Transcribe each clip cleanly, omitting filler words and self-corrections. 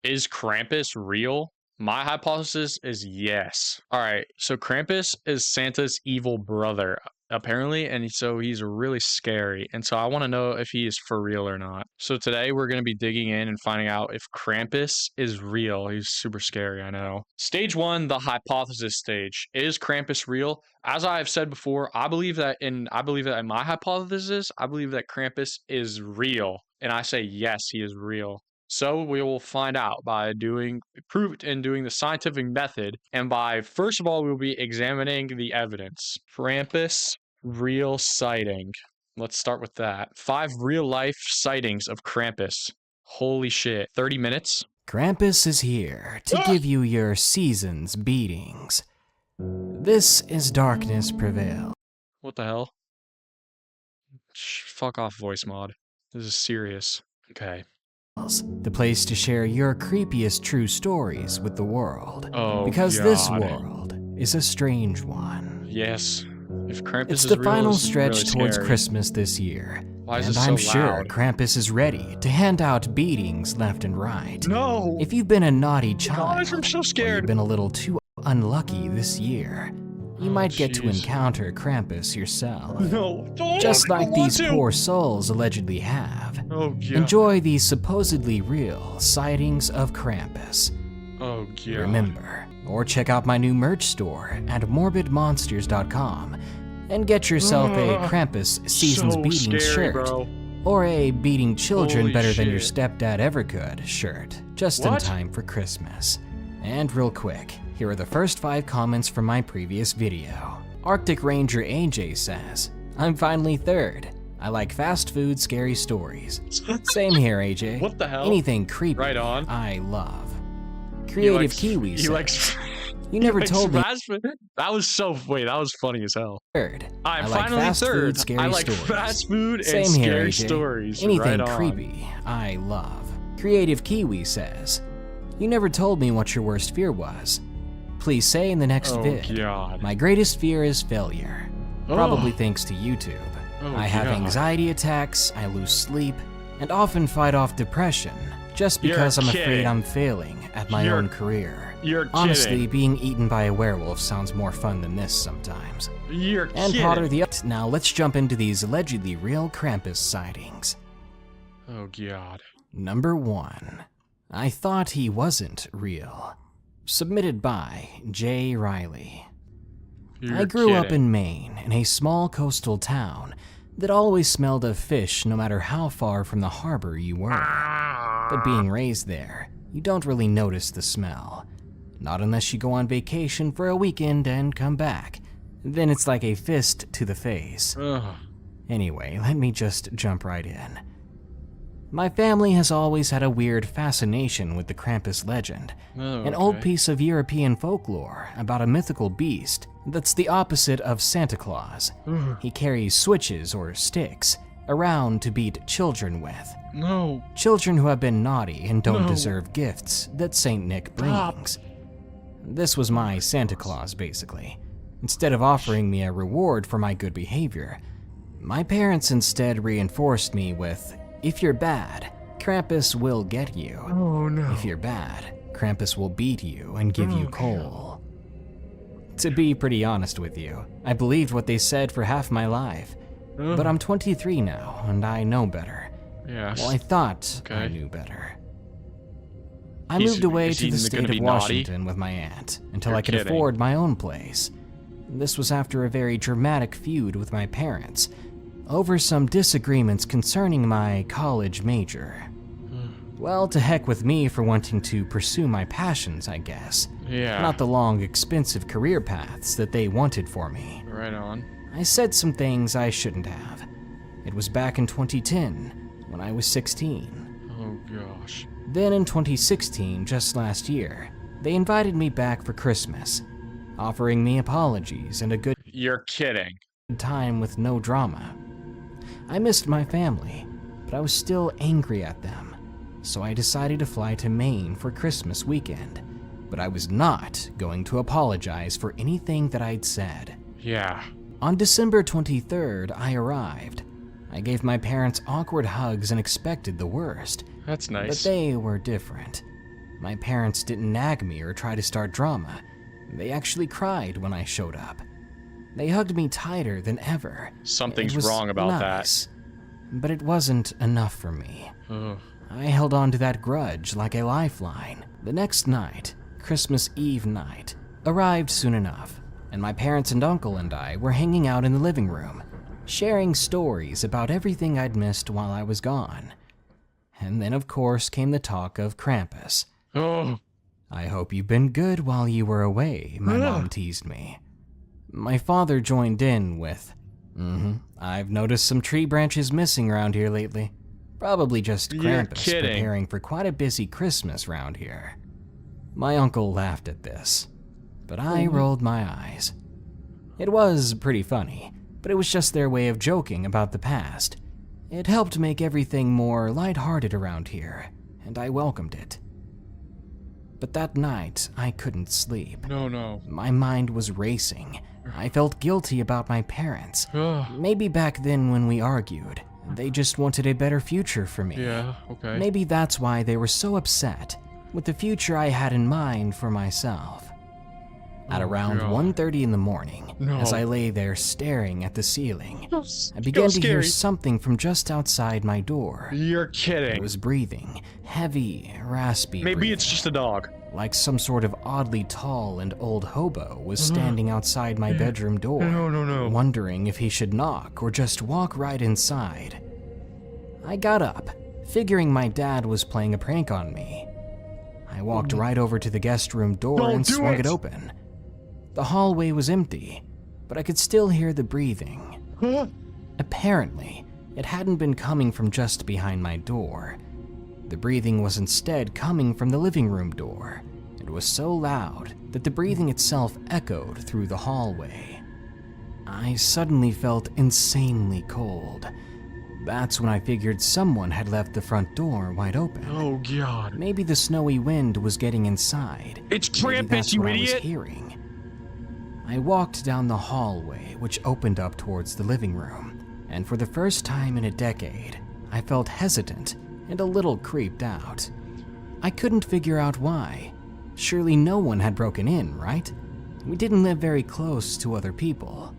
Is Krampus real? My hypothesis is yes. All right, so Krampus is Santa's evil brother, apparently, and so he's really scary. And so I want to know if he is for real or not. So today we're going to be digging in and finding out if Krampus is real. He's super scary, I know. Stage one, the hypothesis stage. Is Krampus real? As I have said before, I believe that in my hypothesis, I believe that Krampus is real. And I say yes, he is real. So we will find out by doing the scientific method, and by first of all we'll be examining the evidence. Krampus real sighting. Let's start with that. 5 real life sightings of Krampus. Holy shit. 30 minutes. Krampus is here to give you your season's beatings. This is Darkness Prevail. What the hell? Fuck off, voice mod. This is serious. Okay. The place to share your creepiest true stories with the world. Oh, because God. this world is a strange one. Yes. If Krampus It's is the real, final this is stretch really towards scary. Christmas this year. Why is and it so I'm sure loud? Krampus is ready to hand out beatings left and right. No! If you've been a naughty child, Guys, I'm so or scared. you've been a little too unlucky this year, you might get to jeez. encounter Krampus yourself. No, don't. Just I like don't want these to. poor souls allegedly have. Oh, God. Enjoy these supposedly real sightings of Krampus. Oh, God. Remember, or check out my new merch store at morbidmonsters.com and get yourself a Krampus Seasons so Beating scary, shirt. bro. Or a Beating Children Holy Better Than Your shit. Stepdad Ever Could shirt, just in What? time for Christmas. And real quick, here are the first 5 comments from my previous video. Arctic Ranger AJ says, I'm finally third. I like fast food scary stories. Same here, AJ. What the hell? Anything creepy, Right on. I love. Creative Kiwi You says, like, you never told me fast food? That was that was funny as hell. third. I'm I like finally fast third. food scary I like stories. fast food and Same here, scary AJ. stories. Anything right on. creepy, I love. Creative Kiwi says, you never told me what your worst fear was. Please say in the next Oh, vid. God. My greatest fear is failure. Probably thanks to YouTube. Oh, I have God. anxiety attacks, I lose sleep, and often fight off depression just You're because I'm afraid kidding. I'm failing at my You're- own career. You're Honestly, kidding. being eaten by a werewolf sounds more fun than this sometimes. You're And kidding. Potter the Now let's jump into these allegedly real Krampus sightings. Oh, God. Number 1. I thought he wasn't real. Submitted by J. Riley. You're I grew up kidding. in Maine, in a small coastal town that always smelled of fish no matter how far from the harbor you were. But being raised there, you don't really notice the smell. Not unless you go on vacation for a weekend and come back. Then it's like a fist to the face. Ugh. Anyway, let me just jump right in. My family has always had a weird fascination with the Krampus legend, Oh, an old okay. piece of European folklore about a mythical beast that's the opposite of Santa Claus. He carries switches or sticks around to beat children with. No. Children who have been naughty and don't No. deserve gifts that Saint Nick brings. This was my Santa Claus, basically. Instead of offering me a reward for my good behavior, my parents instead reinforced me with, if you're bad, Krampus will get you. Oh, no. If you're bad, Krampus will beat you and give you coal. To be pretty honest with you, I believed what they said for half my life. But I'm 23 now, and I know better. Yes. Well, I thought I Okay. knew better. I He's- moved away is to he the gonna state of be naughty? Washington with my aunt until You're I could kidding. afford my own place. This was after a very dramatic feud with my parents over some disagreements concerning my college major. Well, to heck with me for wanting to pursue my passions, I guess. Yeah. Not the long, expensive career paths that they wanted for me. Right on. I said some things I shouldn't have. It was back in 2010, when I was 16. Oh, gosh. Then in 2016, just last year, they invited me back for Christmas, offering me apologies and a good You're kidding. time with no drama. I missed my family, but I was still angry at them, so I decided to fly to Maine for Christmas weekend. But I was not going to apologize for anything that I'd said. Yeah. On December 23rd, I arrived. I gave my parents awkward hugs and expected the worst. That's nice. But they were different. My parents didn't nag me or try to start drama. They actually cried when I showed up. They hugged me tighter than ever. Something's It was wrong about nice, but it wasn't enough for me. that. Ugh. I held on to that grudge like a lifeline. The next night, Christmas Eve night, arrived soon enough, and my parents and uncle and I were hanging out in the living room, sharing stories about everything I'd missed while I was gone. And then, of course, came the talk of Krampus. Oh. I hope you've been good while you were away, my mom teased me. My father joined in with, I've noticed some tree branches missing around here lately. Probably just Krampus preparing for quite a busy Christmas round here. My uncle laughed at this, but I rolled my eyes. It was pretty funny, but it was just their way of joking about the past. It helped make everything more lighthearted around here, and I welcomed it. But that night, I couldn't sleep. No. My mind was racing. I felt guilty about my parents. Ugh. Maybe back then when we argued, they just wanted a better future for me. Yeah, okay. Maybe that's why they were so upset with the future I had in mind for myself. At around 1:30 in the morning, as I lay there staring at the ceiling, I began to hear something from just outside my door. You're kidding. It was breathing, heavy, raspy Maybe breathing. it's just a dog. Like some sort of oddly tall and old hobo was standing outside my bedroom door, No. wondering if he should knock or just walk right inside. I got up, figuring my dad was playing a prank on me. I walked right over to the guest room door and swung it open. The hallway was empty, but I could still hear the breathing. Apparently, it hadn't been coming from just behind my door. The breathing was instead coming from the living room door. It was so loud that the breathing itself echoed through the hallway. I suddenly felt insanely cold. That's when I figured someone had left the front door wide open. Oh, God. Maybe the snowy wind was getting inside. It's Maybe Krampus, that's you what I was idiot! hearing. I walked down the hallway, which opened up towards the living room, and for the first time in a decade, I felt hesitant and a little creeped out. I couldn't figure out why. Surely no one had broken in, right? We didn't live very close to other people.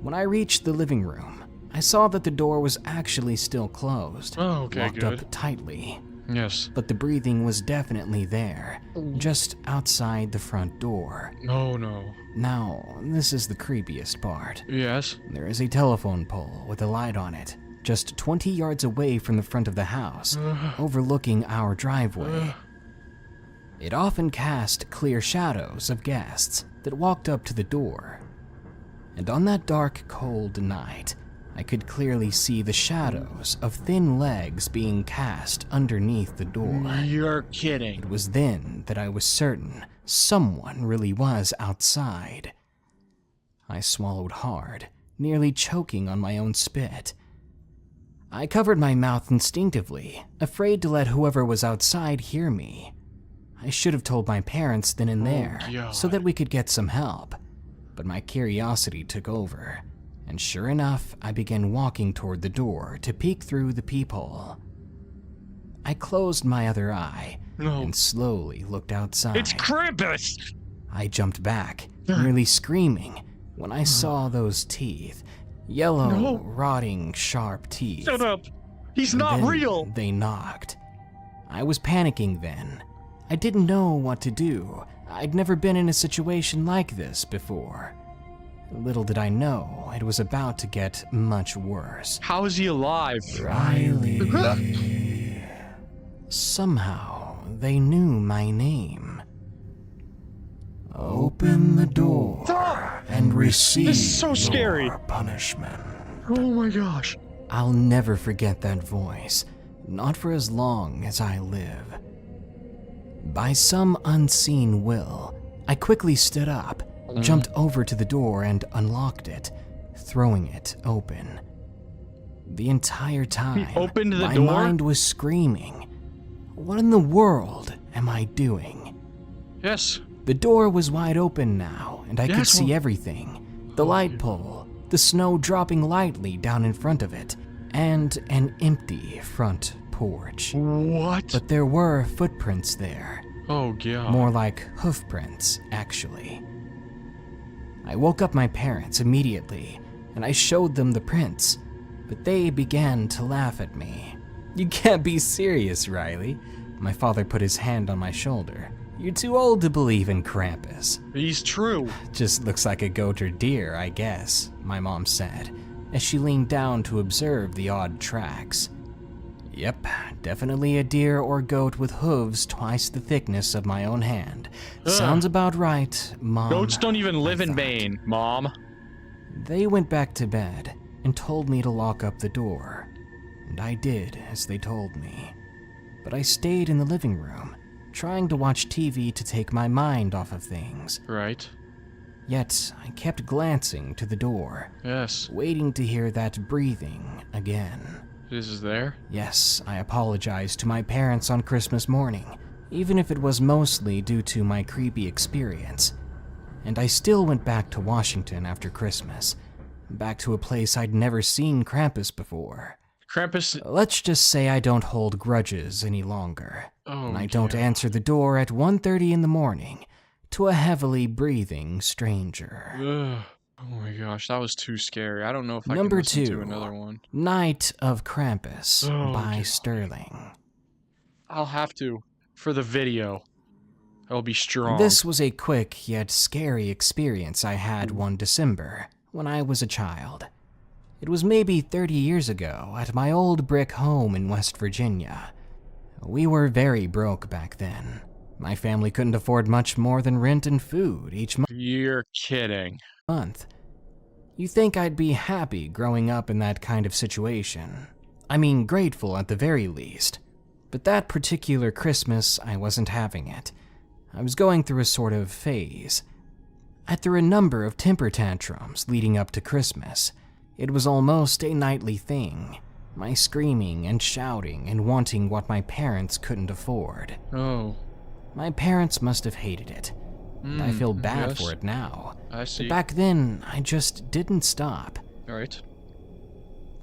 When I reached the living room, I saw that the door was actually still closed, Oh, okay, locked good. up tightly. Yes. But the breathing was definitely there, just outside the front door. No. Now, this is the creepiest part. Yes. There is a telephone pole with a light on it, just 20 yards away from the front of the house, overlooking our driveway. It often cast clear shadows of guests that walked up to the door. And on that dark, cold night, I could clearly see the shadows of thin legs being cast underneath the door. You're kidding. It was then that I was certain someone really was outside. I swallowed hard, nearly choking on my own spit. I covered my mouth instinctively, afraid to let whoever was outside hear me. I should have told my parents then and there, so that we could get some help. But my curiosity took over, and sure enough, I began walking toward the door to peek through the peephole. I closed my other eye and slowly looked outside. It's Krampus! I jumped back, nearly screaming, when I saw those teeth. Yellow, rotting, sharp teeth. Shut up! He's not Then real! They knocked. I was panicking then. I didn't know what to do. I'd never been in a situation like this before. Little did I know, it was about to get much worse. How is he alive? Riley. Somehow, they knew my name. Open the door and receive This is so scary. your punishment. Oh my gosh. I'll never forget that voice, not for as long as I live. By some unseen will, I quickly stood up, jumped over to the door and unlocked it, throwing it open. The entire time, opened the my door? mind was screaming, "What in the world am I doing?" Yes. The door was wide open now, and I could Yes, see well- everything. The light pole, the snow dropping lightly down in front of it, and an empty front porch. What? But there were footprints there. Oh, God. More like hoof prints, actually. I woke up my parents immediately, and I showed them the prints, but they began to laugh at me. "You can't be serious, Riley." My father put his hand on my shoulder. "You're too old to believe in Krampus." He's true. "Just looks like a goat or deer, I guess," my mom said, as she leaned down to observe the odd tracks. "Yep, definitely a deer or goat with hooves twice the thickness of my own hand. Sounds about right, Mom." Goats don't even live I in thought. Maine, Mom. They went back to bed and told me to lock up the door, and I did as they told me. But I stayed in the living room, trying to watch TV to take my mind off of things. Right. Yet I kept glancing to the door, Yes. waiting to hear that breathing again. This is there? Yes, I apologized to my parents on Christmas morning, even if it was mostly due to my creepy experience. And I still went back to Washington after Christmas, back to a place I'd never seen Krampus before. Krampus. Let's just say I don't hold grudges any longer, and I don't dear. answer the door at 1:30 in the morning to a heavily breathing stranger. Ugh. Oh my gosh, that was too scary. I don't know if I Number can listen 2, to another one. Night of Krampus by God. Sterling. I'll have to. For the video. I'll be strong. This was a quick yet scary experience I had one December when I was a child. It was maybe 30 years ago at my old brick home in West Virginia. We were very broke back then. My family couldn't afford much more than rent and food each You're kidding. month. You think I'd be happy growing up in that kind of situation? I mean, grateful at the very least. But that particular Christmas, I wasn't having it. I was going through a sort of phase. I threw a number of temper tantrums leading up to Christmas. It was almost a nightly thing. My screaming and shouting and wanting what my parents couldn't afford. Oh. My parents must have hated it. And I feel bad yes. for it now. I see. But back then, I just didn't stop. Alright.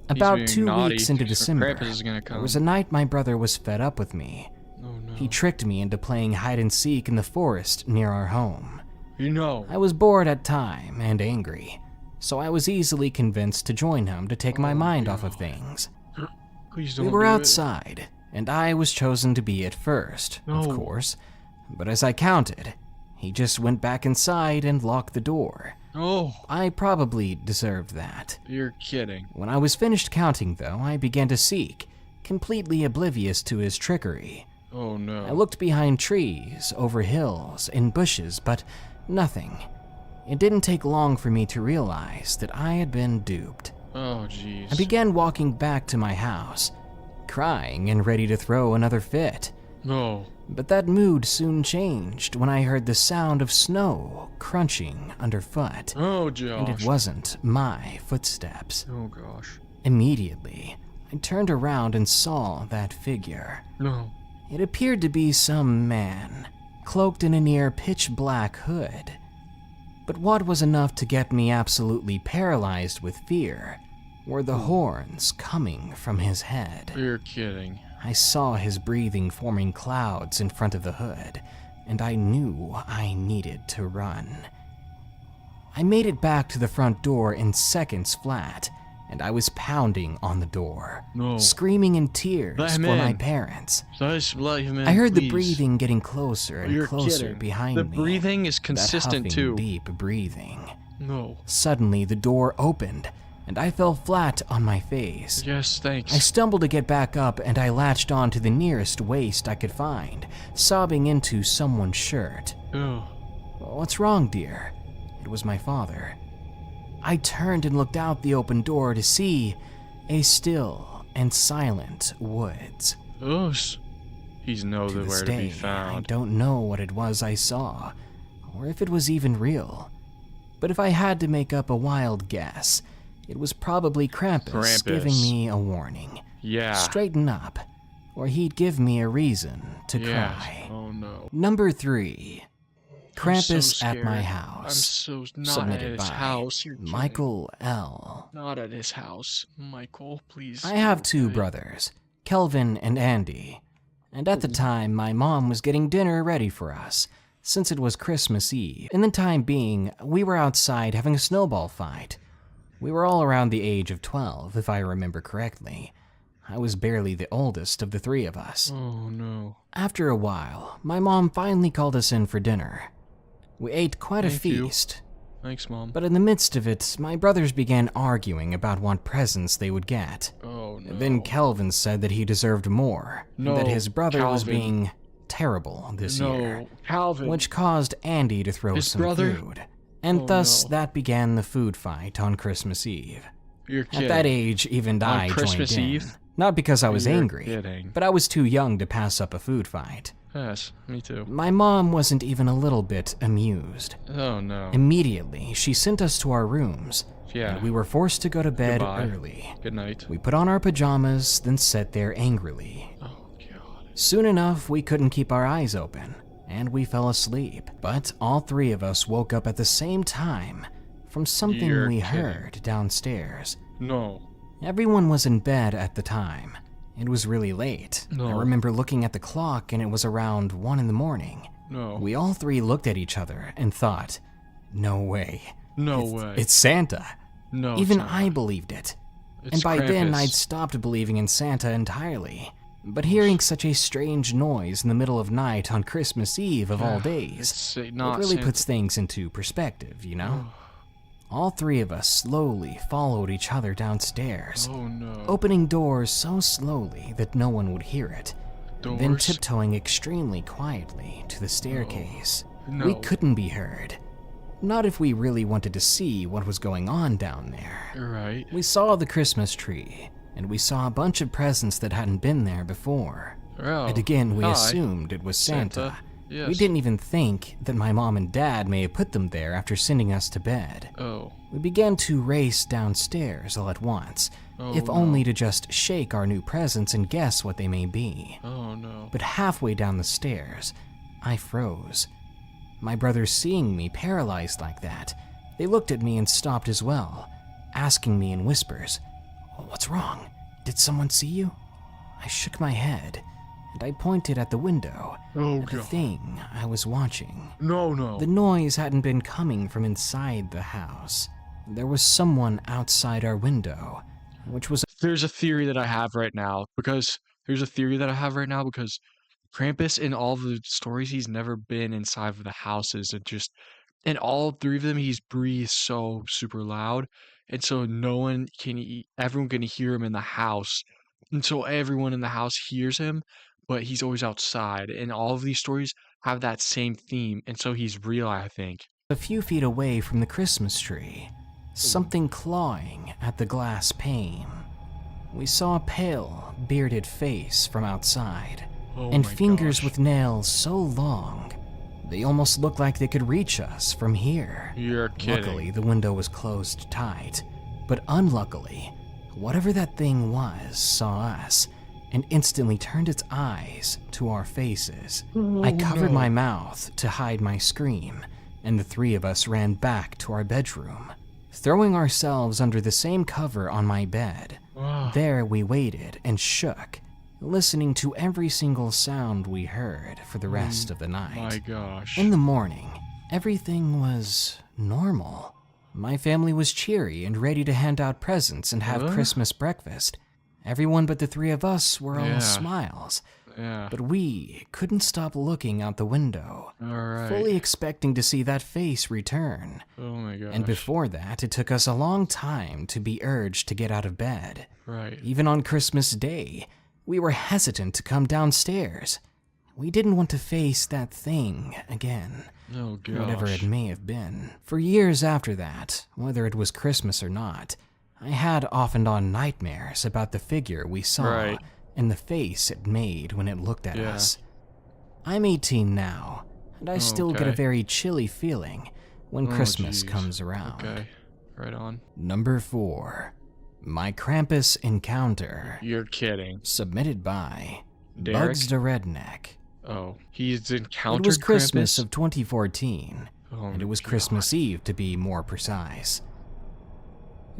About being 2 naughty, weeks into so December, Krampus is gonna there come. was a night my brother was fed up with me. Oh no. He tricked me into playing hide and seek in the forest near our home. You know. I was bored at time and angry, so I was easily convinced to join him to take my mind off of things. Please don't We were do it. outside, and I was chosen to be at first, of No. course. But as I counted, he just went back inside and locked the door. Oh, I probably deserved that. you're kidding. When I was finished counting, though, I began to seek, completely oblivious to his trickery. Oh no. I looked behind trees, over hills, in bushes, but nothing. It didn't take long for me to realize that I had been duped. Oh jeez. I began walking back to my house, crying and ready to throw another fit. No. But that mood soon changed when I heard the sound of snow crunching underfoot. Oh And Josh. it wasn't my footsteps. Oh gosh. Immediately, I turned around and saw that figure. No. It appeared to be some man, cloaked in a near pitch-black hood. But what was enough to get me absolutely paralyzed with fear were the horns coming from his head. You're kidding. I saw his breathing forming clouds in front of the hood, and I knew I needed to run. I made it back to the front door in seconds flat, and I was pounding on the door, No. screaming in tears Let for him my in. parents. Just let him in, I heard the please. breathing getting closer and You're closer kidding. behind The me. breathing is consistent that too. huffing, deep breathing. No. Suddenly, the door opened, and I fell flat on my face. Yes, thanks. I stumbled to get back up, and I latched on to the nearest waist I could find, sobbing into someone's shirt. Oh. "What's wrong, dear?" It was my father. I turned and looked out the open door to see a still and silent woods. Us. He's To where this to day, be I found. don't know what it was I saw, or if it was even real. But if I had to make up a wild guess, it was probably Krampus giving Krampus. me a warning. Yeah. Straighten up, or he'd give me a reason to Yeah. cry. Oh no. Number 3. I'm so Krampus at my scared. house. I'm so not at Submitted his by house. You're kidding. Michael L. Not at his house. Michael, please. I have 2 okay. brothers, Kelvin and Andy. And at the time, my mom was getting dinner ready for us, since it was Christmas Eve. In the time being, we were outside having a snowball fight. We were all around the age of 12, if I remember correctly. I was barely the oldest of the three of us. Oh no. After a while, my mom finally called us in for dinner. We ate quite a feast. Thanks, Mom. But in the midst of it, my brothers began arguing about what presents they would get. Oh no. Then Kelvin said that he deserved more, and that his brother was Calvin. being terrible this year. No, Calvin. Which caused Andy to throw His some brother? food. And Oh, thus, no. that began the food fight on Christmas Eve. You're kidding. At that age, even I Christmas joined in. Eve? Not because I was You're angry, kidding. but I was too young to pass up a food fight. Yes, me too. My mom wasn't even a little bit amused. Oh no. Immediately, she sent us to our rooms, Yeah. and we were forced to go to bed Goodbye. early. Good night. We put on our pajamas, then sat there angrily. Oh god. Soon enough, we couldn't keep our eyes open, and we fell asleep. But all three of us woke up at the same time from something You're we kidding. heard downstairs. No. Everyone was in bed at the time. It was really late. No. I remember looking at the clock and it was around 1 in the morning. No. We all three looked at each other and thought, no way. No way. It's Santa. No. it's Even not. I believed it. It's And by then, Krampus. I'd stopped believing in Santa entirely. But hearing such a strange noise in the middle of night on Christmas Eve of all days, It's it not really Santa. puts things into perspective, you know? All three of us slowly followed each other downstairs, Oh no. opening doors so slowly that no one would hear it, Doors. then tiptoeing extremely quietly to the staircase. No. We couldn't be heard. Not if we really wanted to see what was going on down there. You're right. We saw the Christmas tree, and we saw a bunch of presents that hadn't been there before. Oh. And again, we Hi. assumed it was Santa. Yes. We didn't even think that my mom and dad may have put them there after sending us to bed. Oh. We began to race downstairs all at once, if no. only to just shake our new presents and guess what they may be. Oh no. But halfway down the stairs, I froze. My brothers, seeing me paralyzed like that, they looked at me and stopped as well, asking me in whispers, "What's wrong? Did someone see you?" I shook my head, and I pointed at the window, Oh at the god. thing I was watching. No. The noise hadn't been coming from inside the house. There was someone outside our window, which was There's a theory that I have right now because Krampus in all the stories he's never been inside of the houses and just in all three of them he's breathed so super loud and so everyone can hear him in the house and so everyone in the house hears him but he's always outside and all of these stories have that same theme and so he's real I think. a few feet away from the Christmas tree, something clawing at the glass pane. We saw a pale, bearded face from outside, Oh and my fingers gosh. with nails so long, they almost looked like they could reach us from here. You're kidding. Luckily, the window was closed tight, but unluckily, whatever that thing was saw us and instantly turned its eyes to our faces. I covered my mouth to hide my scream, and the three of us ran back to our bedroom, throwing ourselves under the same cover on my bed. Ah. There we waited and shook, listening to every single sound we heard for the rest of the night. My gosh. In the morning, everything was normal. My family was cheery and ready to hand out presents and have Huh? Christmas breakfast. Everyone but the three of us were all Yeah. smiles, Yeah. but we couldn't stop looking out the window, All right. fully expecting to see that face return. Oh my gosh. And before that, it took us a long time to be urged to get out of bed. Right. Even on Christmas Day, we were hesitant to come downstairs. We didn't want to face that thing again, Oh gosh. whatever it may have been. For years after that, whether it was Christmas or not, I had off and on nightmares about the figure we saw Right. and the face it made when it looked at Yeah. us. I'm 18 now, and I still get a Okay. very chilly feeling when Oh, Christmas jeez. comes around. Okay. Right on. Number 4. My Krampus Encounter. You're kidding. Submitted by Derek? Bugs the Redneck. Oh. He's encountered It was Christmas Krampus? of 2014, Oh and it was my Christmas Eve to be more precise.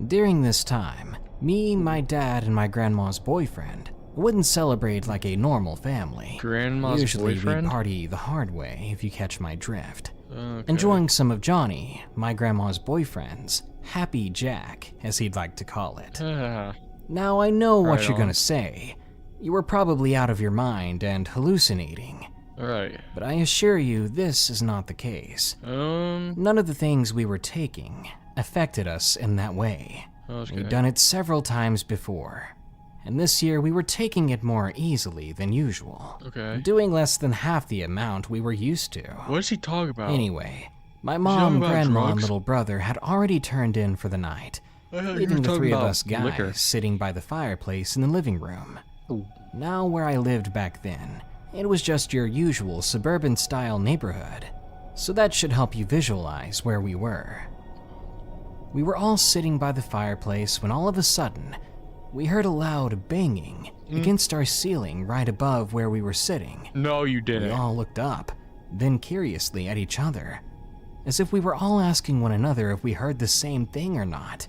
During this time, me, my dad, and my grandma's boyfriend wouldn't celebrate like a normal family. Grandma's Usually boyfriend? we party the hard way, if you catch my drift. Okay. Enjoying some of Johnny, my grandma's boyfriend's Happy Jack, as he'd like to call it. Now I know what Right you're on. gonna say. You were probably out of your mind and hallucinating. Alright. But I assure you, this is not the case. None of the things we were taking affected us in that way. Okay. We'd done it several times before. And this year we were taking it more easily than usual. Okay. Doing less than half the amount we were used to. What does he talk about? Anyway, my talking mom, about grandma, and drugs? little brother had already turned in for the night, I thought you were leaving the talking three of about us guys liquor. sitting by the fireplace in the living room. Now, where I lived back then, it was just your usual suburban-style neighborhood, so that should help you visualize where we were. We were all sitting by the fireplace when all of a sudden, we heard a loud banging against our ceiling right above where we were sitting. No, you We didn't. all looked up, then curiously at each other, as if we were all asking one another if we heard the same thing or not.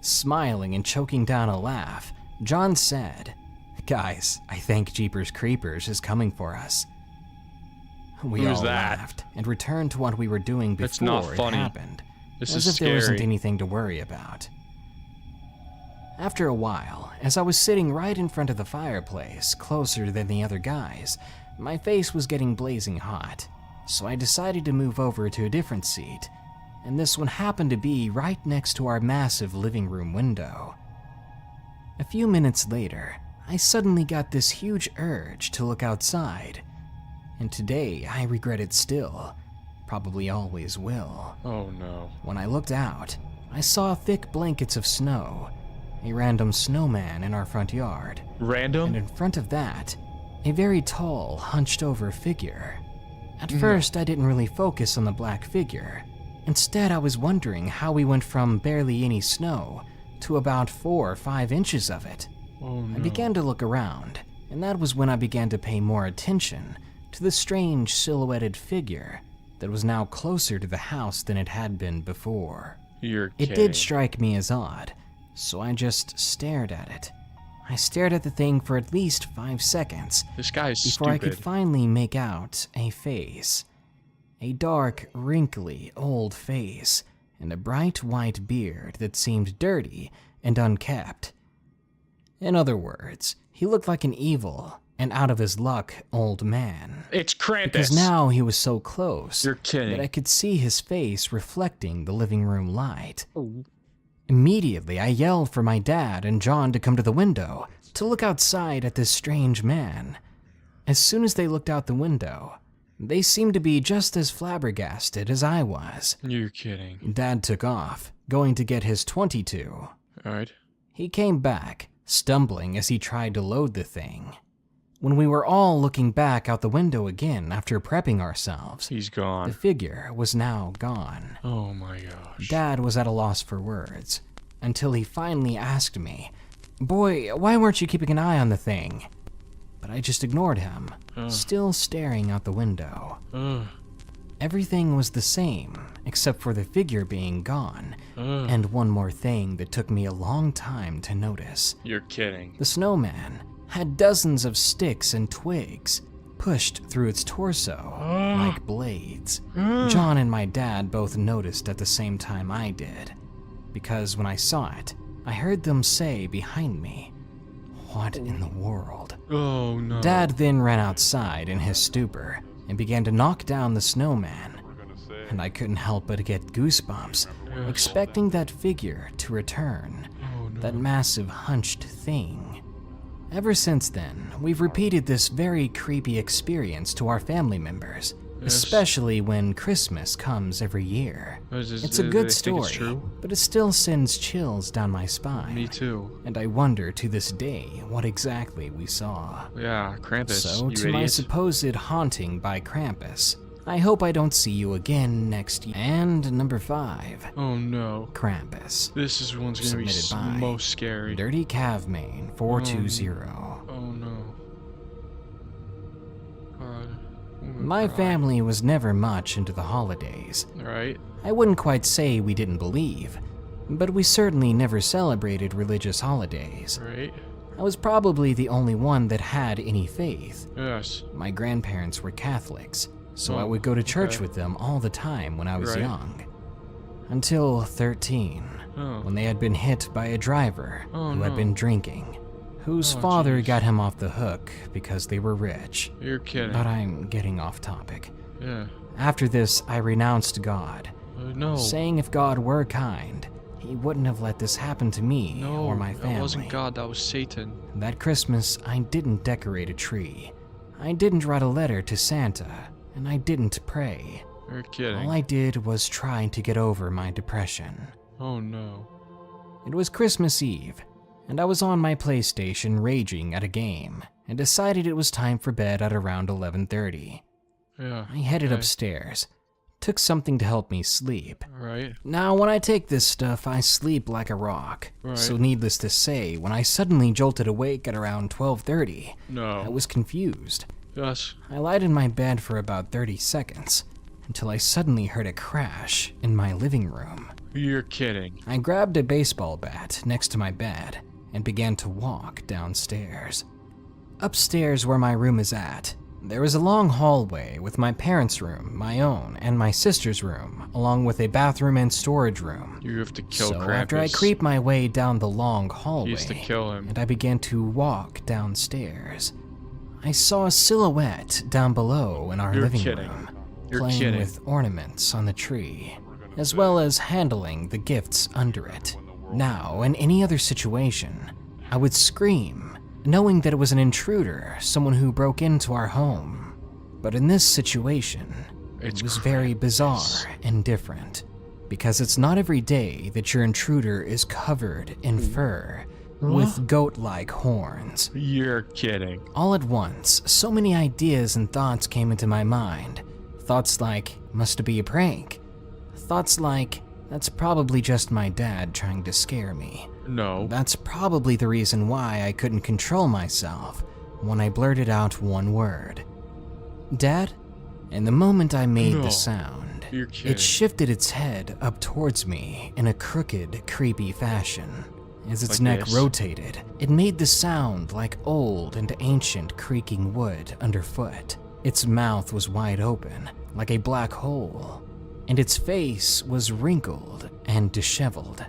Smiling and choking down a laugh, John said, "Guys, I think Jeepers Creepers is coming for us." We Who's all that? laughed and returned to what we were doing That's not before it funny. happened, This as is if there wasn't scary. anything to worry about. After a while, as I was sitting right in front of the fireplace, closer than the other guys, my face was getting blazing hot, so I decided to move over to a different seat, and this one happened to be right next to our massive living room window. A few minutes later, I suddenly got this huge urge to look outside, and today I regret it still, probably always will. Oh no. When I looked out, I saw thick blankets of snow, a random snowman in our front yard, and Random? in front of that, a very tall, hunched-over figure. At first, I didn't really focus on the black figure. Instead, I was wondering how we went from barely any snow to about 4 or 5 inches of it. Oh no. I began to look around, and that was when I began to pay more attention to the strange silhouetted figure that was now closer to the house than it had been before. You're It kidding. did strike me as odd, so I just stared at it. I stared at the thing for at least 5 seconds This guy is before I stupid. could finally make out a face. A dark, wrinkly, old face, and a bright white beard that seemed dirty and unkept. In other words, he looked like an evil and out of his luck old man. It's Krampus. Because now he was so close You're kidding. that I could see his face reflecting the living room light. Immediately, I yelled for my dad and John to come to the window to look outside at this strange man. As soon as they looked out the window, they seemed to be just as flabbergasted as I was. You're kidding. Dad took off, going to get his .22. Alright. He came back, stumbling as he tried to load the thing. When we were all looking back out the window again after prepping ourselves, He's the gone. figure was now gone. Oh my gosh. Dad was at a loss for words, until he finally asked me, "Boy, why weren't you keeping an eye on the thing?" But I just ignored him, still staring out the window. Everything was the same, except for the figure being gone, and one more thing that took me a long time to notice. You're kidding. The snowman had dozens of sticks and twigs pushed through its torso like blades. John and my dad both noticed at the same time I did, because when I saw it, I heard them say behind me, "What in the world?" Oh no. Dad then ran outside in his stupor and began to knock down the snowman, and I couldn't help but get goosebumps, expecting that figure to return, that massive hunched thing. Ever since then, we've repeated this very creepy experience to our family members, especially when Christmas comes every year. It's a good story, but it still sends chills down my spine. Me too. And I wonder to this day what exactly we saw. Yeah, Krampus. So, you to my idiot. supposed haunting by Krampus, I hope I don't see you again next year. And number 5, Oh no. Krampus. This is one's gonna be Submitted by most scary. Dirty Cavmain 420. Oh no. God. My family was never much into the holidays. Right? I wouldn't quite say we didn't believe, but we certainly never celebrated religious holidays. Right? I was probably the only one that had any faith. Yes. My grandparents were Catholics, so I Oh, would go to church okay. with them all the time when I was Right. young. Until 13, Oh. when they had been hit by a driver Oh, who had no. been drinking, whose Oh, father jeez. got him off the hook because they were rich. You're kidding. But I'm getting off topic. Yeah. After this, I renounced God, No. saying if God were kind, he wouldn't have let this happen to me No, or my family. that wasn't God, that was Satan. That Christmas, I didn't decorate a tree. I didn't write a letter to Santa, and I didn't pray. You're kidding. All I did was try to get over my depression. Oh no. It was Christmas Eve, and I was on my PlayStation raging at a game, and decided it was time for bed at around 11:30. Yeah. I headed okay. upstairs, took something to help me sleep. Right. Now, when I take this stuff, I sleep like a rock. Right. So needless to say, when I suddenly jolted awake at around 12:30, No. I was confused. Yes. I lied in my bed for about 30 seconds, until I suddenly heard a crash in my living room. You're kidding. I grabbed a baseball bat next to my bed and began to walk downstairs. Upstairs where my room is at, there is a long hallway with my parents' room, my own, and my sister's room, along with a bathroom and storage room. You have to kill So Krampus. after I creep my way down the long hallway, He used to kill him. and I began to walk downstairs, I saw a silhouette down below in our You're living kidding. room, You're playing kidding. with ornaments on the tree, as well as handling the gifts under it. Now, in any other situation, I would scream, knowing that it was an intruder, someone who broke into our home. But in this situation, It's it was very bizarre and different, because it's not every day that your intruder is covered in fur, with goat-like horns. You're kidding. All at once, so many ideas and thoughts came into my mind. Thoughts like, must it be a prank? Thoughts like, that's probably just my dad trying to scare me. No. That's probably the reason why I couldn't control myself when I blurted out one word. Dad? And the moment I made No. the sound, You're kidding. it shifted its head up towards me in a crooked, creepy fashion. As its Like neck this? rotated, it made the sound like old and ancient creaking wood underfoot. Its mouth was wide open, like a black hole, and its face was wrinkled and disheveled.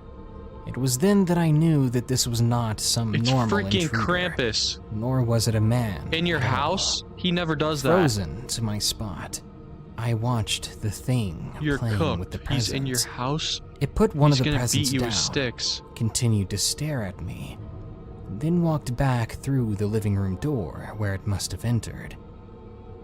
It was then that I knew that this was not some It's normal freaking intruder, Krampus. nor was it a man. In your at all. house? He never does that. Frozen to my spot, I watched the thing You're playing cooked. with the He's presents. in your house. It put one He's of the gonna presents beat you down, with sticks. continued to stare at me, then walked back through the living room door where it must have entered.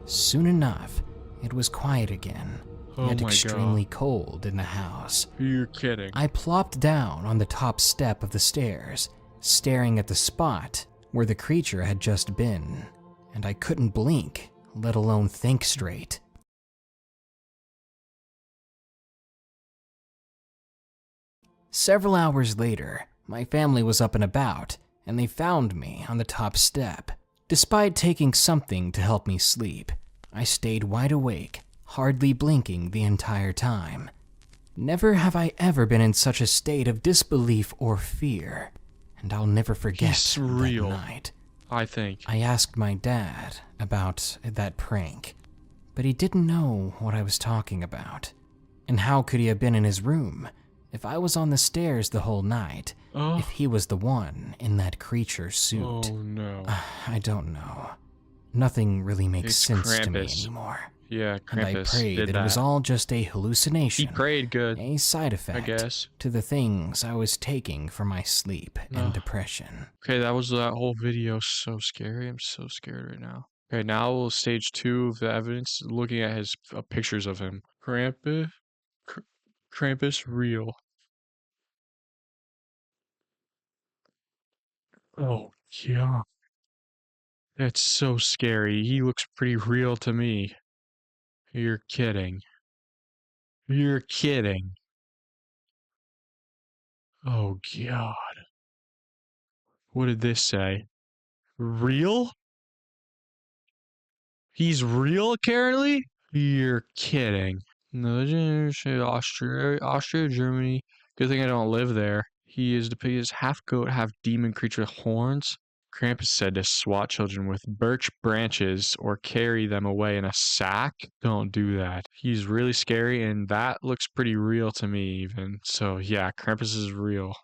Soon enough, it was quiet again, Oh yet my extremely cold in the house. You're kidding. I plopped down on the top step of the stairs, staring at the spot where the creature had just been, and I couldn't blink, let alone think straight. Several hours later, my family was up and about, and they found me on the top step. Despite taking something to help me sleep, I stayed wide awake, hardly blinking the entire time. Never have I ever been in such a state of disbelief or fear, and I'll never forget He's that real. night. I think. I asked my dad about that prank, but he didn't know what I was talking about. And how could he have been in his room if I was on the stairs the whole night, Oh. if he was the one in that creature suit? Oh no. I don't know. Nothing really makes It's sense to me Krampus. anymore. Yeah, And I Krampus prayed did that it was all just a hallucination, He prayed good. a side I effect guess. to the things I was taking for my sleep and Ugh. depression. Okay, that was that whole video. So scary. I'm so scared right now. Okay, now stage 2 of the evidence, looking at his pictures of him. Krampus, Krampus Real. Oh yeah, that's so scary. He looks pretty real to me. You're kidding. You're kidding. Oh god. What did this say? Real? He's real, currently? You're kidding. No, Austria, Germany. Good thing I don't live there. He is depicted as half goat, half demon creature with horns. Krampus said to swat children with birch branches or carry them away in a sack. Don't do that. He's really scary, and that looks pretty real to me, even. So, yeah, Krampus is real.